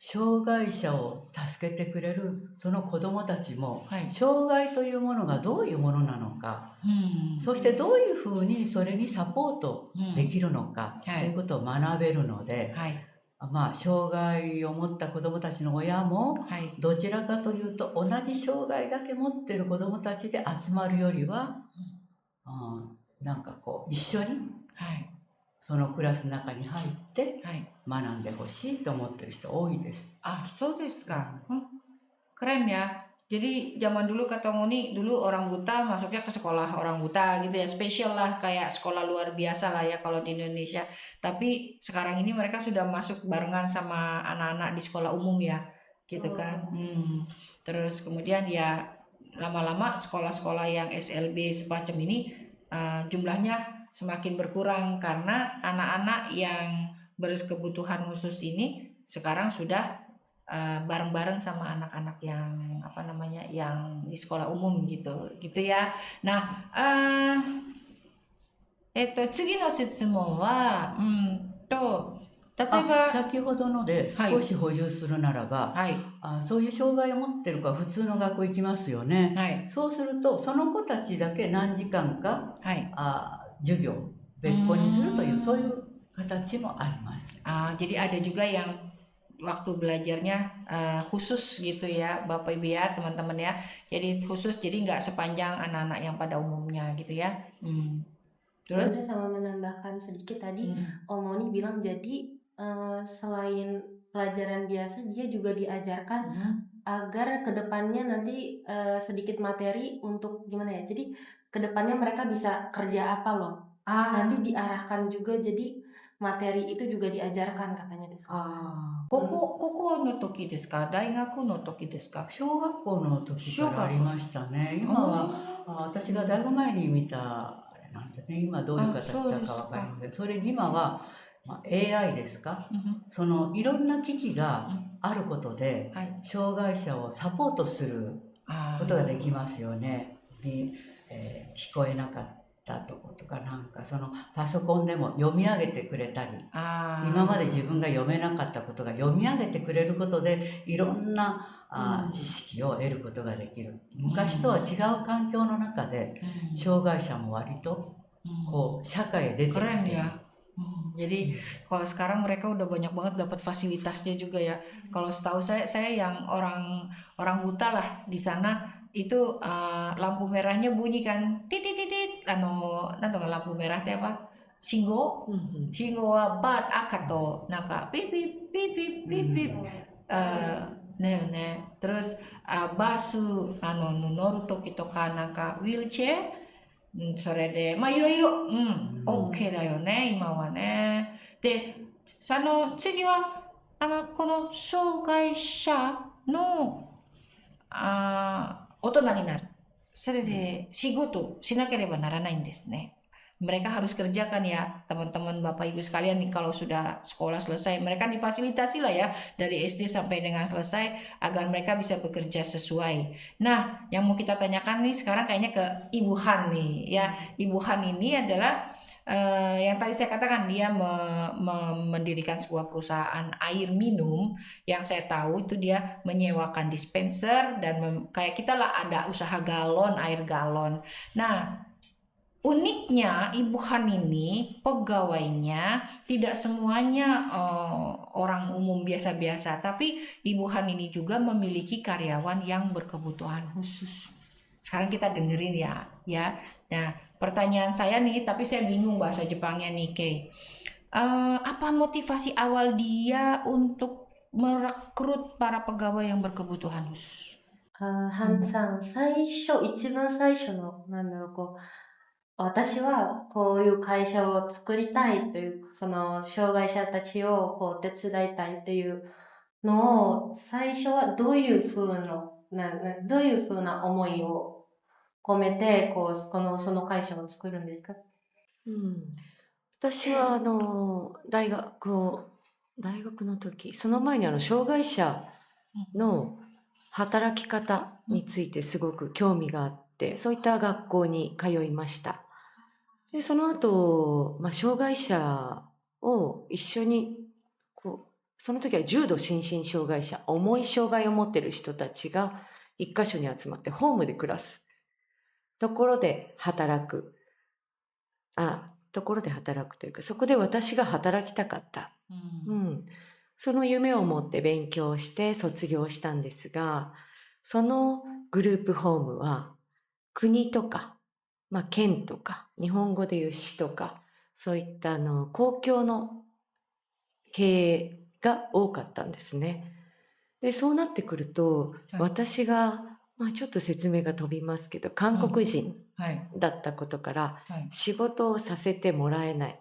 障害者を助けてくれるその子どもたちも、障害というものがどういうものなのか、そしてどういうふうにそれにサポートできるのか、ということを学べるので、障害を持った子どもたちの親も、どちらかというと同じ障害だけ持っている子どもたちで集まるよりは、なんかこう一緒にそのクラスの中に入って学んでほしいと思ってる人多いです。そうですか。Keren ya. Jadi zaman dulu kata Muni, dulu orang buta masuknya ke sekolah orang buta gitu ya, spesial lah kayak sekolah luar biasa lah ya kalau di Indonesia. Tapi sekarang ini mereka sudah masuk barengan sama anak-anak di sekolah umum ya, gitu kan. Terus kemudian ya lama-lama sekolah-sekolah yang SLB semacam ini jumlahnya semakin berkurang karena anak-anak yang berkebutuhan khusus ini sekarang sudah bareng-bareng sama anak-anak yang yang di sekolah umum gitu ya. Nah, 次の質問は、例えば先ほどので少し補充するならば、そういう障害を持ってる子は普通の学校行きますよね。そうするとその子たちだけ何時間か、授業別個にするというそういう形もあります。jadi ada juga yang waktu belajarnya khusus gitu ya Bapak Ibu ya teman-teman ya, jadi khusus, jadi nggak sepanjang anak-anak yang pada umumnya gitu ya. Terus sama menambahkan sedikit tadi Om Moni bilang jadi selain pelajaran biasa dia juga diajarkan agar kedepannya nanti sedikit materi untuk gimana ya, jadi kedepannya mereka bisa kerja apa loh, nanti diarahkan juga, jadi materi itu juga diajarkan katanya di sekolah. 高校の時ですか？大学の時ですか？小学校の時からありましたね。今は私がだいぶ前に見たあれなんでね、今どういう形だかわかりません。それに今は、AI ですか？そのいろんな機器があることで、障害者をサポートすることができますよね。聞こえなかったとことかなんかそのパソコンでも読み上げてくれたり、今まで自分が読めなかったことが読み上げてくれることでいろんな知識を得ることができる。昔とは違う環境の中で障害者も割とこう社会へ出てくる。Keren ya. Jadi kalau sekarang mereka udah banyak banget dapat fasilitasnya juga ya. Kalau setahu saya yang orang buta lah di sana itu lampu merahnya bunyi kan titit titit, nanto lampu merah teh apa? 信号 Mhm. 信号はバー赤となんかピッピッピッピッピッピッね。terusバス乗る時とかなんかウィールチェア、それでまあいろいろ、OK だよね今はね。で次はこの障害者の大人になる。それで仕事しなければならないんですね。Mereka harus kerjakan ya teman-teman Bapak Ibu sekalian nih kalau sudah sekolah selesai. Mereka difasilitasi lah ya dari SD sampai dengan selesai agar mereka bisa bekerja sesuai. Nah, yang mau kita tanyakan nih sekarang kayaknya ke Ibu Han nih ya. Ibu Han ini adalah yang tadi saya katakan dia mendirikan sebuah perusahaan air minum. Yang saya tahu itu dia menyewakan dispenser dan kayak kita lah ada usaha galon, air galon. Nah, uniknya Ibu Han ini pegawainya tidak semuanya orang umum biasa-biasa, tapi Ibu Han ini juga memiliki karyawan yang berkebutuhan khusus. Sekarang kita dengerin ya. Nah, pertanyaan saya nih, tapi saya bingung bahasa Jepangnya nih, Kay. Apa motivasi awal dia untuk merekrut para pegawai yang berkebutuhan khusus? ハンさん、一番最初の、私はこういう会社を作りたいという、その障害者たちをこう手伝いたいというのを、最初はどういう風な思いを込めて、その会社を作るんですか？私は大学の時、その前に障害者の働き方についてすごく興味があって、そういった学校に通いました。で、その後、障害者を一緒に、その時は重度心身障害者、重い障害を持っている人たちが一箇所に集まってホームで暮らすところで働くというか、そこで私が働きたかった。その夢を持って勉強して卒業したんですが、そのグループホームは国とか、県とか、日本語でいう市とか、そういった公共の経営が多かったんですね。で、そうなってくると、私が、ちょっと説明が飛びますけど、韓国人だったことから、仕事をさせてもらえない。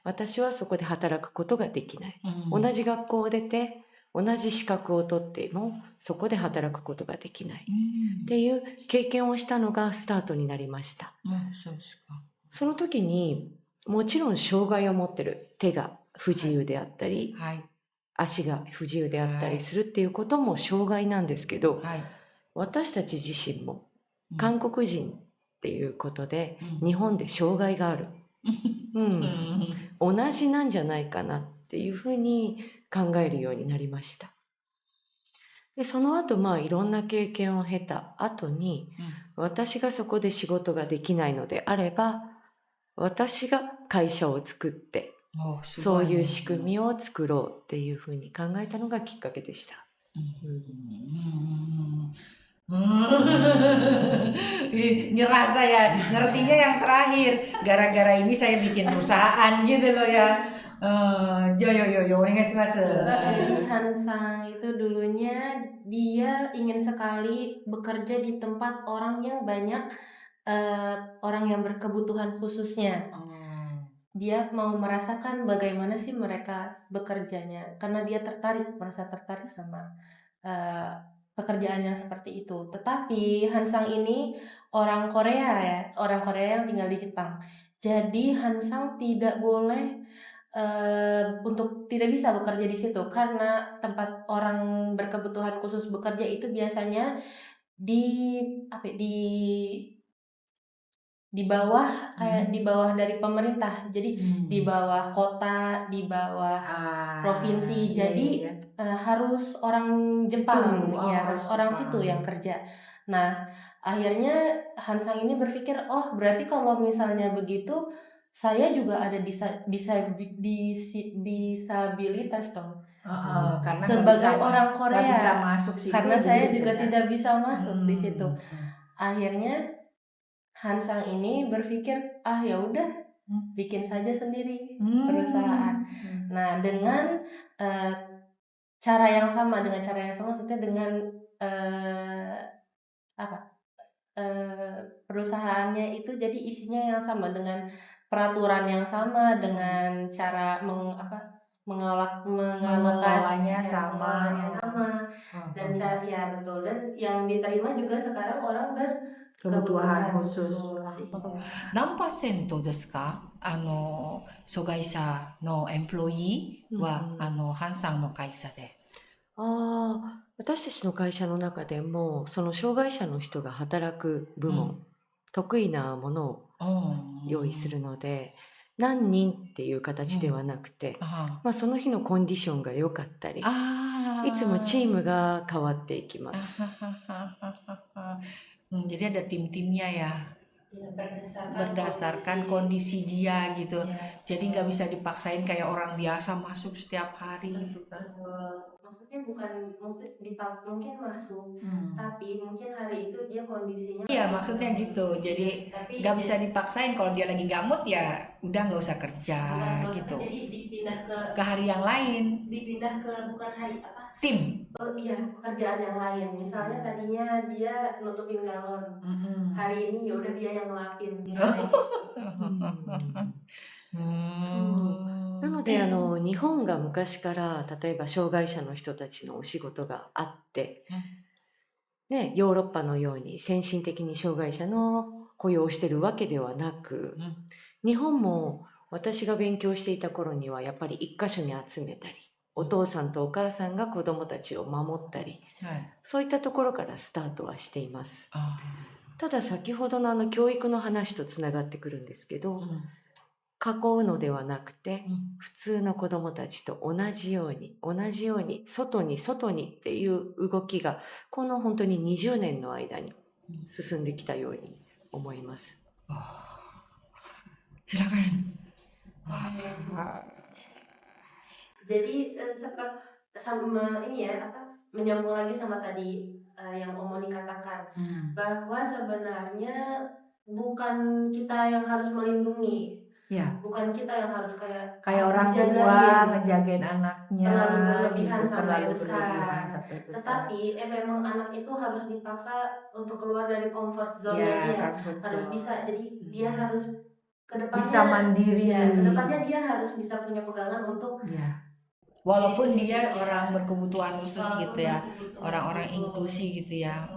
私はそこで働くことができない。同じ学校を出て、同じ資格を取っても、そこで働くことができない。っていう経験をしたのがスタートになりました。その時に、もちろん障害を持ってる、手が不自由であったり、足が不自由であったりするっていうことも障害なんですけど、私たち自身も韓国人っていうことで、日本で障害がある。同じなんじゃないかなっていうふうに考えるようになりました。で、その後、いろんな経験を経た後に、私がそこで仕事ができないのであれば、私が会社を作って、そういう仕組みを作ろうっていうふうに考えたのがきっかけでした。Nyerah saya, ngertinya yang terakhir. Gara-gara ini saya bikin perusahaan gitu loh ya. Onegaishimasu. Jadi Han Sang itu dulunya dia ingin sekali bekerja di tempat orang yang banyak orang yang berkebutuhan khususnya. Dia mau merasakan bagaimana sih mereka bekerjanya, karena dia merasa tertarik sama pekerjaan yang seperti itu. Tetapi Han Sang ini orang Korea yang tinggal di Jepang. Jadi Han Sang tidak boleh tidak bisa bekerja di situ karena tempat orang berkebutuhan khusus bekerja itu biasanya di bawah di bawah dari pemerintah. Jadi di bawah kota, di bawah provinsi. Jadi harus orang Jepang, harus orang situ yang kerja. Nah, akhirnya Han Sang ini berpikir, berarti kalau misalnya begitu, saya juga ada disabilitas dong. Karena sebagai orang Korea, bisa masuk situ, karena saya juga tidak bisa masuk di situ. Akhirnya Han Sang ini berpikir, ya udah, bikin saja sendiri Hmm. perusahaan. Nah, dengan cara yang sama maksudnya dengan apa? Perusahaannya itu jadi isinya yang sama dengan peraturan yang sama dengan cara Mengelolanya ya, sama. mengelolanya sama dan ya betul, dan yang diterima juga sekarang orang Kebutuhan berkebutuhan khusus. iya. 何パーセントですか？障害者のエンプロイーは、ハンさんの会社で。私たちの会社の中でも、その障害者の人が働く部門、得意なものを用意するので、何人っていう形ではなくて、その日のコンディションが良かったり、いつもチームが変わっていきます。Jadi ada tim-timnya ya. Berdasarkan kondisi dia gitu. Jadi nggak bisa dipaksain kayak orang biasa masuk setiap hari gitu kan. Maksudnya mungkin masuk, tapi mungkin hari itu dia kondisinya. Iya, maksudnya gitu. Jadi nggak bisa dipaksain, kalau dia lagi nggak mood ya udah nggak usah kerja gitu. Jadi dipindah Ke hari yang lain. dipindah ke bukan hari apa? Tim. Oh iya, pekerjaan yang lain. Misalnya tadinya dia nutupin galon. Hari ini ya udah dia yang ngelapin misalnya gitu. なので、日本が昔から、例えば障害者の人たちのお仕事があって、ね、ヨーロッパのように先進的に障害者の雇用をしてるわけではなく、日本も私が勉強していた頃にはやっぱり一箇所に集めたり、お父さんとお母さんが子供たちを守ったり、そういったところからスタートはしています。ただ先ほどの教育の話とつながってくるんですけど、囲うのではなくて、普通の子供たちと同じように、外にっていう動きが、この本当に20年の間に進んできたように思います。Silakan. Jadi sama ini ya, menyambung lagi sama tadi yang Omoni katakan, bahwa sebenarnya bukan kita yang harus melindungi. Ya. Bukan kita yang harus kayak orang tua ngejagain anaknya terlalu berlebihan gitu, sampai besar. Tetapi memang anak itu harus dipaksa untuk keluar dari comfort zone-nya dia. Harus bisa. Jadi dia harus kedepannya bisa mandiri. Ya, kedepannya dia harus bisa punya pegangan untuk walaupun dia orang berkebutuhan khusus gitu ya, orang-orang inklusi gitu ya.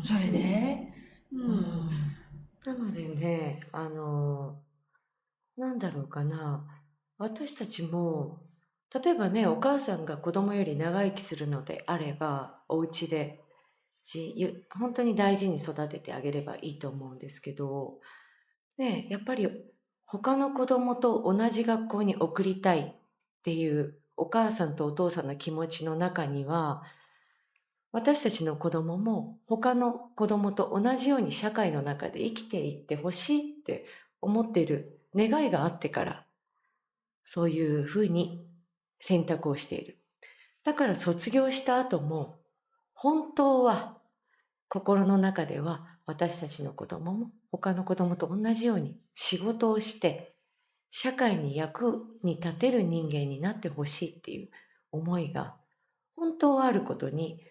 Sorry deh. なのでね、なんだろうかな。私たちも、例えばね、お母さんが子供より長生きするのであれば、お家で本当に大事に育ててあげればいいと思うんですけど、ね、やっぱり他の子供と同じ学校に送りたいっていうお母さんとお父さんの気持ちの中には、私たちの子供も他の子供と同じように社会の中で生きていってほしいって思っている願いがあってから、そういうふうに選択をしている。だから卒業した後も、本当は心の中では私たちの子供も他の子供と同じように仕事をして、社会に役に立てる人間になってほしいっていう思いが本当はあることに、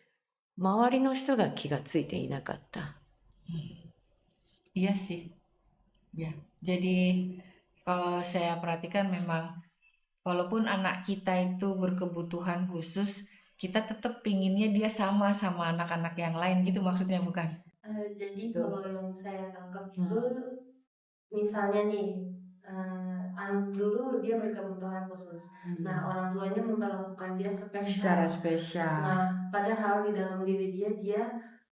周りの人が気がついていなかった。Iya sih. Ya, jadi kalau saya perhatikan memang walaupun anak kita itu berkebutuhan khusus, kita tetap pinginnya dia sama anak-anak yang lain gitu maksudnya, bukan? Jadi kalau yang saya tangkap itu, misalnya nih, dulu dia berkebutuhan khusus. Nah, orang tuanya memperlakukan dia Secara spesial. Nah, padahal di dalam diri dia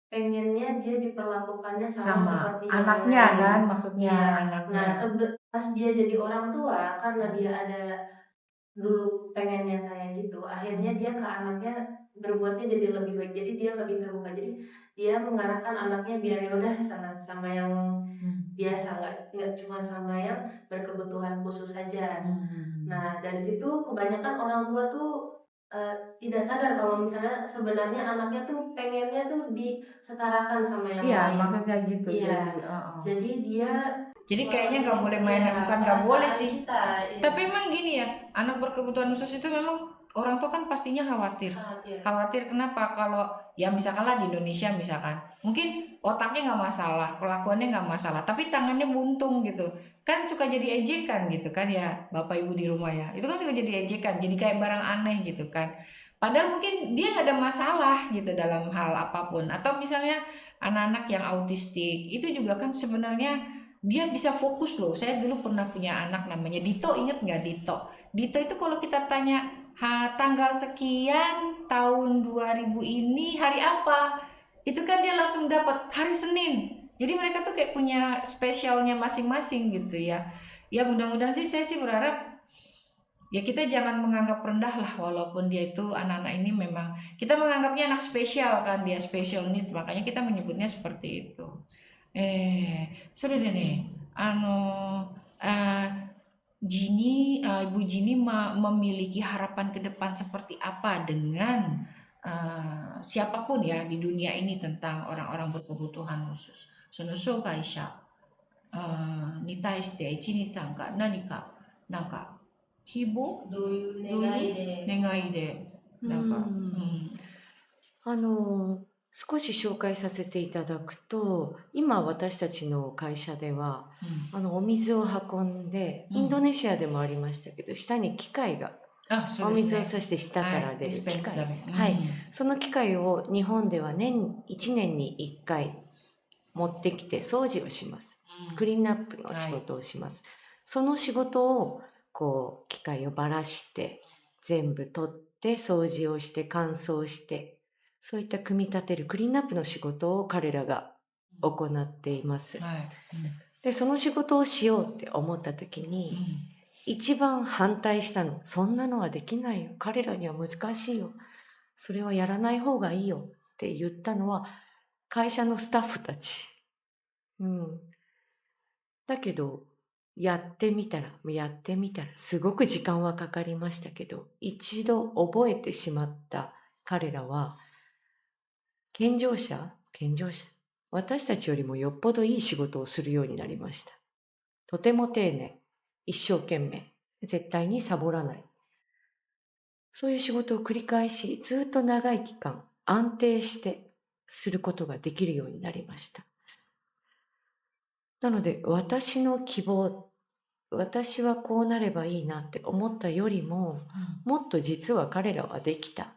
pengennya dia diperlakukannya sama seperti anaknya yang lain. Kan maksudnya anaknya. Nah, pas dia jadi orang tua, karena dia ada dulu pengennya kayak gitu, akhirnya dia ke anaknya berbuatnya jadi lebih baik, jadi dia lebih terbuka, jadi dia mengarahkan anaknya biar ya udah sama yang biasa, nggak cuma sama yang berkebutuhan khusus saja. Nah, dari situ kebanyakan orang tua tuh tidak sadar kalau misalnya sebenarnya anaknya tuh pengennya tuh disetarakan sama yang lain. Iya, makanya gitu. Iya. Jadi dia Jadi Selama kayaknya nggak ini boleh iya, mainan, bukan nggak boleh perasaan sih. kita, iya. Tapi emang gini ya, anak berkebutuhan khusus itu memang orang tua kan pastinya khawatir. Khawatir. Khawatir kenapa? Kalau ya misalkanlah di Indonesia misalkan, mungkin otaknya nggak masalah, kelakuannya nggak masalah, tapi tangannya buntung gitu. Kan suka jadi ejekan gitu kan ya, bapak ibu di rumah ya. Itu kan suka jadi ejekan, jadi kayak barang aneh gitu kan. Padahal mungkin dia nggak ada masalah gitu dalam hal apapun. Atau misalnya anak-anak yang autistik, itu juga kan sebenarnya dia bisa fokus loh. Saya dulu pernah punya anak namanya Dito, inget nggak Dito? Dito itu kalau kita tanya tanggal sekian tahun 2000 ini hari apa? Itu kan dia langsung dapat hari Senin. Jadi mereka tuh kayak punya spesialnya masing-masing gitu ya. Ya mudah-mudahan sih saya sih berharap ya kita jangan menganggap rendah lah walaupun dia itu anak-anak ini memang kita menganggapnya anak spesial kan dia special need makanya kita menyebutnya seperti itu. Sorry deh nih, eh, Ibu Jini memiliki harapan ke depan seperti apa dengan siapapun ya di dunia ini tentang orang-orang berkebutuhan khusus. Sonoso Kaisha, Nitai shite ichi san ga nanika nanka hibo どういう願いで。願いでなんか、少し紹介させていただくと、今私たちの会社では、お水を運んで、インドネシアでもありましたけど、下に機械が、お水をさして下から出る機械。はい。その機械を日本では1年に1回持ってきて掃除をします。クリーンナップの仕事をします。その仕事を、機械をばらして、全部取って掃除をして乾燥して、そういった組み立てるクリーンナップの仕事を彼らが行っています。で、その仕事をしようって思った時に、一番反対したの。そんなのはできないよ。彼らには難しいよ。それはやらない方がいいよって言ったのは会社のスタッフたち。だけど、やってみたら、すごく時間はかかりましたけど、一度覚えてしまった彼らは、健常者、私たちよりもよっぽどいい仕事をするようになりました。とても丁寧、一生懸命、絶対にサボらない。そういう仕事を繰り返し、ずっと長い期間、安定してすることができるようになりました。なので、私の希望、私はこうなればいいなって思ったよりも、もっと実は彼らはできた。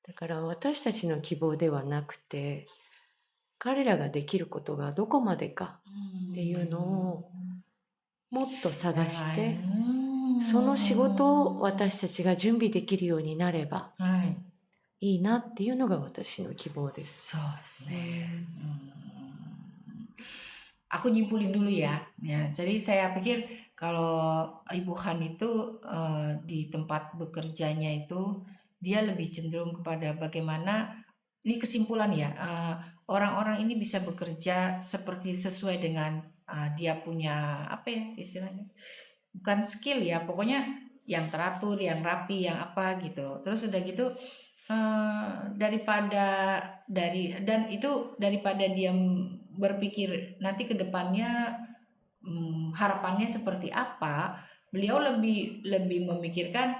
だから私たちの希望ではなくて、彼らができることがどこまでかっていうのをもっと探して、その仕事を私たちが準備できるようになればいいなっていうのが私の希望です。そうですね。Aku nyimpulin dulu ya. Jadi saya pikir kalau Ibu Han itu di tempat bekerjanya itu dia lebih cenderung kepada bagaimana ini kesimpulan ya orang-orang ini bisa bekerja seperti sesuai dengan dia punya apa ya istilahnya bukan skill ya pokoknya yang teratur, yang rapi, yang apa gitu. Terus udah gitu daripada dia berpikir nanti ke depannya harapannya seperti apa, beliau lebih memikirkan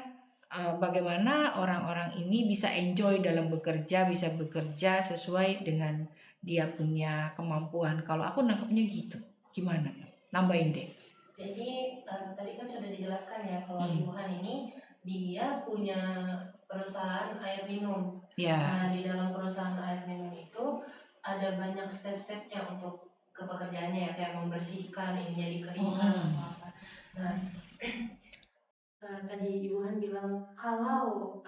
bagaimana orang-orang ini bisa enjoy dalam bekerja, bisa bekerja sesuai dengan dia punya kemampuan. Kalau aku nangkepnya gitu. Gimana? Nambahin deh. Jadi tadi kan sudah dijelaskan ya kalau Ibu Han ini dia punya perusahaan air minum. Nah, di dalam perusahaan air minum itu ada banyak step-stepnya untuk kepekerjaannya ya, kayak membersihkan ininya dikeringkan atau apa. Nah, tadi Ibu Han bilang kalau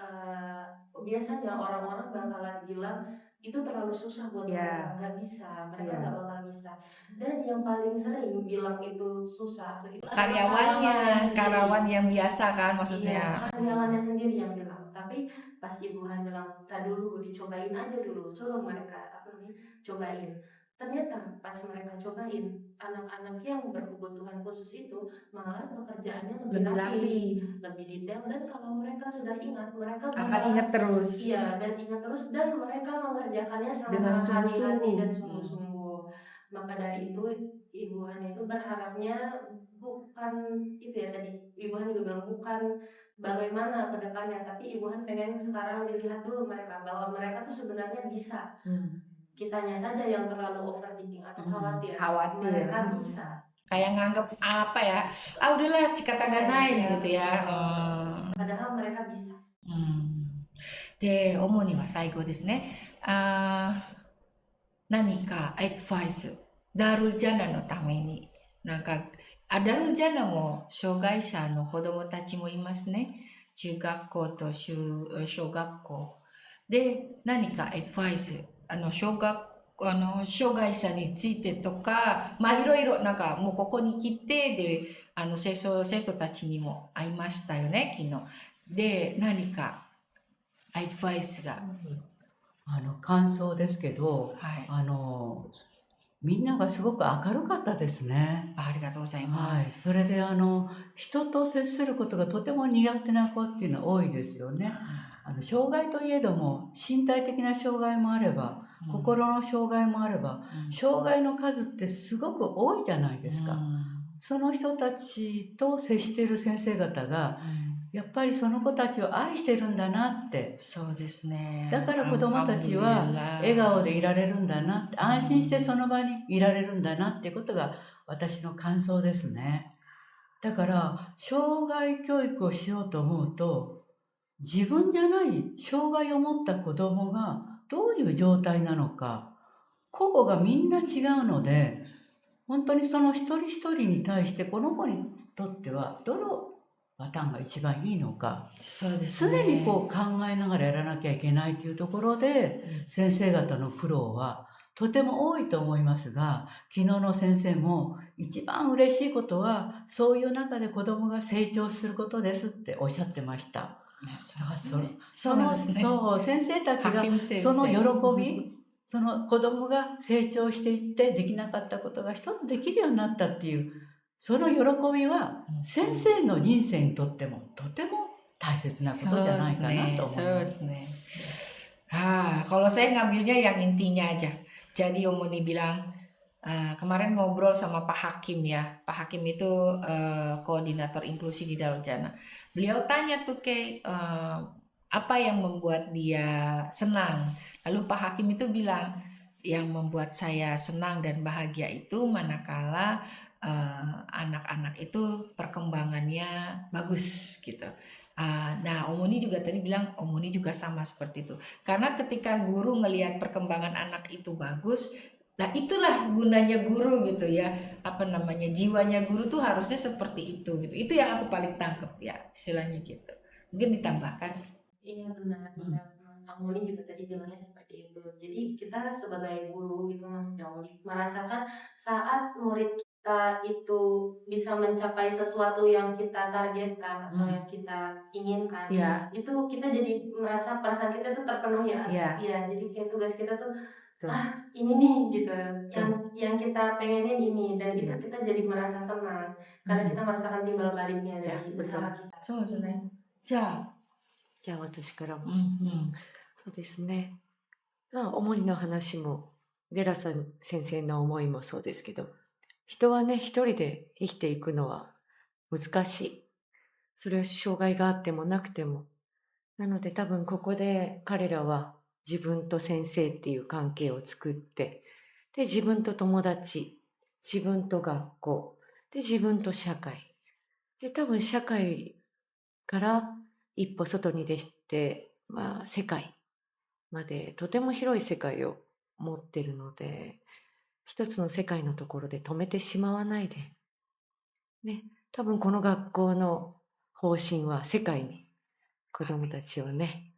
biasanya orang-orang bakalan bilang itu terlalu susah buat mereka, nggak bisa, mereka nggak bakal bisa. Dan yang paling sering bilang itu susah itu karyawan yang biasa kan maksudnya. Iya, karyawannya sendiri yang bilang. Tapi pas Ibu Han bilang, "Tak dulu, dicobain aja dulu." Suruh mereka cobain. Ternyata pas mereka cobain, anak-anak yang berkebutuhan khusus itu malah pekerjaannya lebih rapi, lebih detail, dan kalau mereka sudah ingat, mereka akan ingat terus. Iya, dan ingat terus dan mereka mengerjakannya dengan sangat hati-hati sungguh-sungguh dan sungguh-sungguh. Maka dari itu Ibu Hani itu berharapnya bukan itu ya, tadi Ibu Hani juga bilang bukan bagaimana ke depannya, tapi Ibu Hani pengen sekarang dilihat dulu mereka bahwa mereka tuh sebenarnya bisa. Kitanya saja yang terlalu overthinking atau khawatir. Mereka bisa. Kayak nganggep apa ya? Ah udahlah chikataganai gitu ya. Padahal mereka bisa. で、主には最後ですね。何かアドバイス、ダルジャナのために、ダルジャナも障害者の子供たちもいますね。中学校と小学校。で、何かアドバイス、障害者についてとか、まあいろいろ、もうここに来て、で、生徒たちにも会いましたよね、昨日。で、何かアドバイスが。感想ですけど、みんながすごく明るかったですね。ありがとうございます。それで人と接することがとても苦手な子っていうのは多いですよね。障害といえども身体的な障害もあれば、心の障害もあれば、障害の数ってすごく多いじゃないですか。その人たちと接している先生方が、やっぱりその子たちを愛してるんだなって。そうですね。だから子供たちは笑顔でいられるんだなって、安心してその場にいられるんだなっていうことが私の感想ですね。だから障害教育をしようと思うと、自分じゃない障害を持った子供がどういう状態なのか、個々がみんな違うので、本当にその一人一人に対してこの子にとってはどのパターンが一番いいのか、そうですね、常にこう考えながらやらなきゃいけないというところで、先生方の苦労はとても多いと思いますが、昨日の先生も一番嬉しいことはそういう中で子供が成長することですっておっしゃってました。先生たちがその喜び、その子供が成長していってできなかったことが一つできるようになったっていう、その喜びは先生の人生にとってもとても大切なことじゃないかなと思います。Kalau saya ngambilnya yang intinya aja. Jadi Omoni bilang, kemarin ngobrol sama Pak Hakim ya. Pak Hakim itu koordinator inklusi di Darujana. Beliau tanya tuh kayak apa yang membuat dia senang. Lalu Pak Hakim itu bilang, yang membuat saya senang dan bahagia itu manakala anak-anak itu perkembangannya bagus gitu. Nah, Omoni juga tadi bilang Omoni juga sama seperti itu. Karena ketika guru ngelihat perkembangan anak itu bagus, nah itulah gunanya guru gitu ya. Apa namanya, jiwanya guru tuh harusnya seperti itu gitu. Itu yang aku paling tangkep ya, istilahnya gitu. Mungkin ditambahkan. Iya benar. Omoni juga tadi bilangnya seperti itu. Jadi kita sebagai guru gitu maksudnya Omoni merasakan saat murid kita itu bisa mencapai sesuatu yang kita targetkan atau yang kita inginkan, itu kita jadi merasa perasaan kita tuh terpenuhi ya. Jadi kayak tugas kita tuh ini nih gitu, yang kita pengenin ini, dan itu kita jadi merasa senang karena kita merasakan timbal baliknya dari usaha kita. そうですね。じゃあ私からも。そうですね。おもりの話も、ゲラさん先生の思いもそうですけど、人はね、一人で生きていくのは難しい。それは障害があってもなくても。なので多分ここで彼らは自分と先生っていう関係を作って、で、自分と友達、自分と学校、で、自分と社会。で、多分社会から一歩外に出て、世界までとても広い世界を持ってるので、一つの世界のところで止めてしまわないで。ね、多分この学校の方針は世界に子どもたちをね、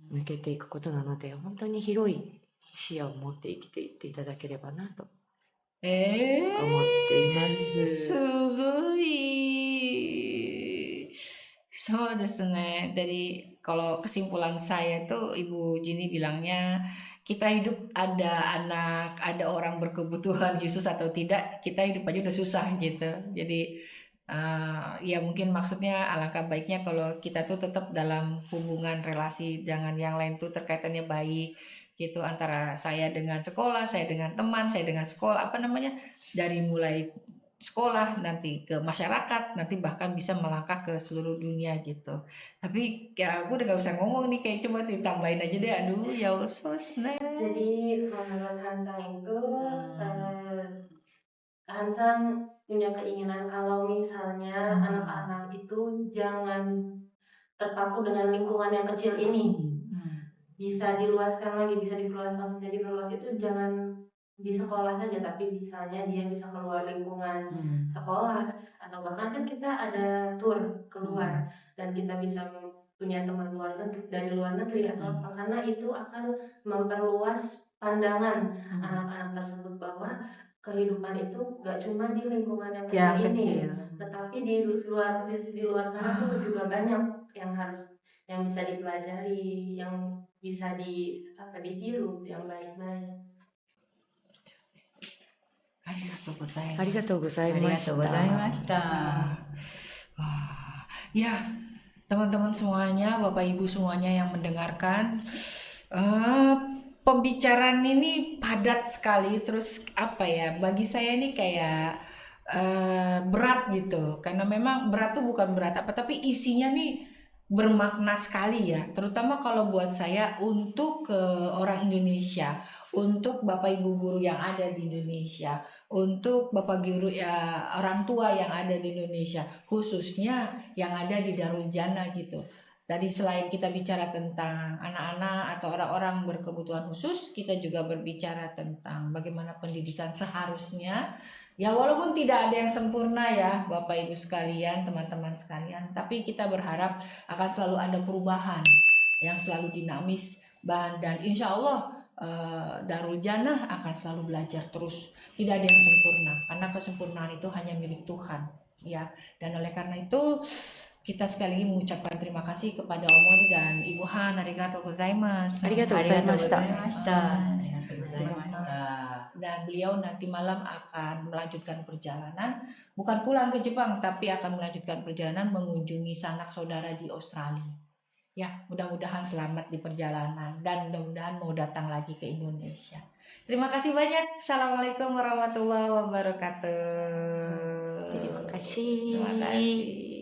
向けていくことなので、本当に広い視野を持って生きていっていただければなと思っています。すごい。そうですね. Dari kalau kesimpulan saya tuh Ibu Jini bilangnya, kita hidup ada anak, ada orang berkebutuhan khusus atau tidak, kita hidup aja udah susah gitu. Jadi ya mungkin maksudnya alangkah baiknya kalau kita tuh tetap dalam hubungan relasi, jangan yang lain tuh terkaitannya baik. gitu, antara saya dengan sekolah, saya dengan teman, saya dengan sekolah, dari mulai sekolah nanti ke masyarakat, nanti bahkan bisa melangkah ke seluruh dunia gitu. Tapi ya aku udah gak usah ngomong nih, kayak coba ditambahin aja deh. Aduh ya usus. Nah. Jadi menurut Hansang itu Hansang punya keinginan kalau misalnya anak-anak itu jangan terpaku dengan lingkungan yang kecil ini, bisa diluaskan lagi, bisa diperluas. Maksudnya diperluas itu jangan di sekolah saja, tapi misalnya dia bisa keluar lingkungan sekolah, atau bahkan kan kita ada tour keluar dan kita bisa punya teman dari luar negeri atau apa, karena itu akan memperluas pandangan anak-anak tersebut bahwa kehidupan itu gak cuma di lingkungan yang kecil ini, tetapi di luar sana tuh juga banyak yang bisa dipelajari, yang bisa ditiru, yang baik-baik. ありがとうございます。ありがとうございました。ありがとうございました。 Wah, ya teman-teman semuanya, Bapak Ibu semuanya yang mendengarkan, pembicaraan ini padat sekali, terus bagi saya ini kayak berat gitu, karena memang berat tuh bukan berat apa, tapi isinya nih bermakna sekali ya, terutama kalau buat saya untuk orang Indonesia, untuk Bapak Ibu guru yang ada di Indonesia, untuk Bapak guru ya, orang tua yang ada di Indonesia, khususnya yang ada di Darul Jannah gitu. Tadi selain kita bicara tentang anak-anak atau orang-orang berkebutuhan khusus, kita juga berbicara tentang bagaimana pendidikan seharusnya. Ya walaupun tidak ada yang sempurna ya Bapak Ibu sekalian, teman-teman sekalian, tapi kita berharap akan selalu ada perubahan yang selalu dinamis, dan insya Allah Darul Jannah akan selalu belajar terus. Tidak ada yang sempurna, karena kesempurnaan itu hanya milik Tuhan ya. Dan oleh karena itu kita sekali lagi mengucapkan terima kasih kepada Omori dan Ibu Han. Arigatou gozaimasu. ありがとうございました。 Dan beliau nanti malam akan melanjutkan perjalanan, bukan pulang ke Jepang, tapi akan melanjutkan perjalanan mengunjungi sanak saudara di Australia. Ya, mudah-mudahan selamat di perjalanan dan mudah-mudahan mau datang lagi ke Indonesia. Terima kasih banyak. Assalamualaikum warahmatullahi wabarakatuh. Terima kasih. Terima kasih.